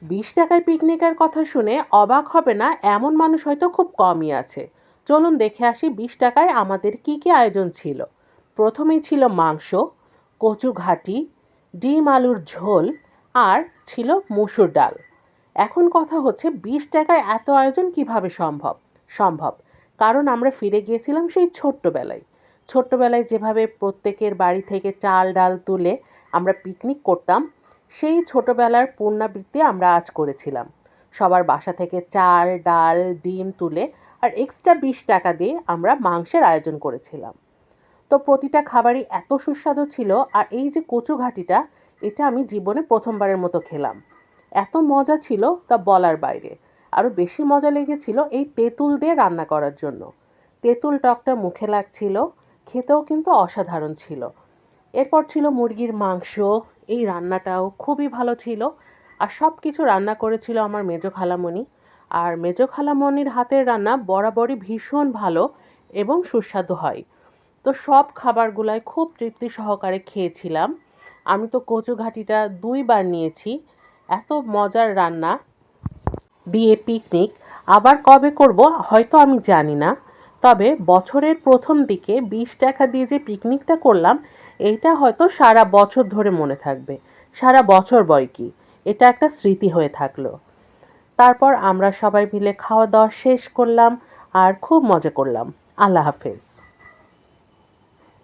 20 টাকায় পিকনিকের কথা শুনে অবাক হবে না এমন মানুষ হয়তো খুব কমই আছে। চলুন দেখে আসি 20 টাকায় আমাদের কি কি আয়োজন ছিল। প্রথমেই ছিল মাংস, কচু ঘাটি, ডিম আলুর ঝোল আর ছিল মসুর ডাল। এখন কথা হচ্ছে 20 টাকায় এত আয়োজন কিভাবে সম্ভব? সম্ভব, কারণ আমরা ফিরে গিয়েছিলাম সেই ছোট্টবেলায়। ছোট্টবেলায় যেভাবে প্রত্যেকের বাড়ি থেকে চাল ডাল তুলে আমরা পিকনিক করতাম, সেই ছোটবেলার পুনরাবৃত্তি আমরা আজ করেছিলাম। সবার বাসা থেকে চাল ডাল ডিম তুলে আর এক্সট্রা 20 টাকা দিয়ে আমরা মাংসের আয়োজন করেছিলাম। তো প্রতিটা খাবারই এত সুস্বাদু ছিল, আর এই যে কচু ঘাটিটা, এটা আমি জীবনে প্রথমবারের মতো খেলাম। এত মজা ছিল তা বলার বাইরে। আরও বেশি মজা লেগেছিল এই তেঁতুল দিয়ে রান্না করার জন্য। তেঁতুল টকটা মুখে লাগছিল, খেতেও কিন্তু অসাধারণ ছিল। এরপর ছিল মুরগির মাংস। এই রান্নাটাও খুবই ভালো ছিল। আর সব কিছু রান্না করেছিল আমার মেজো খালামণি। আর মেজো খালামণির হাতের রান্না বরাবরই ভীষণ ভালো এবং সুস্বাদু হয়। তো সব খাবারগুলাই খুব তৃপ্তি সহকারে খেয়েছিলাম। আমি তো কচু ঘাটিটা 2 বার নিয়েছি। এত মজার রান্না দিয়ে পিকনিক আবার কবে করব হয়তো আমি জানি না। তবে বছরের প্রথম দিকে 20 টাকা দিয়ে যে পিকনিকটা করলাম, এইটা হয়তো সারা বছর ধরে মনে থাকবে। সারা বছর বয় কি, এটা একটা স্মৃতি হয়ে থাকলো। তারপর আমরা সবাই মিলে খাওয়া দাওয়া শেষ করলাম আর খুব মজা করলাম। আল্লাহ হাফেজ।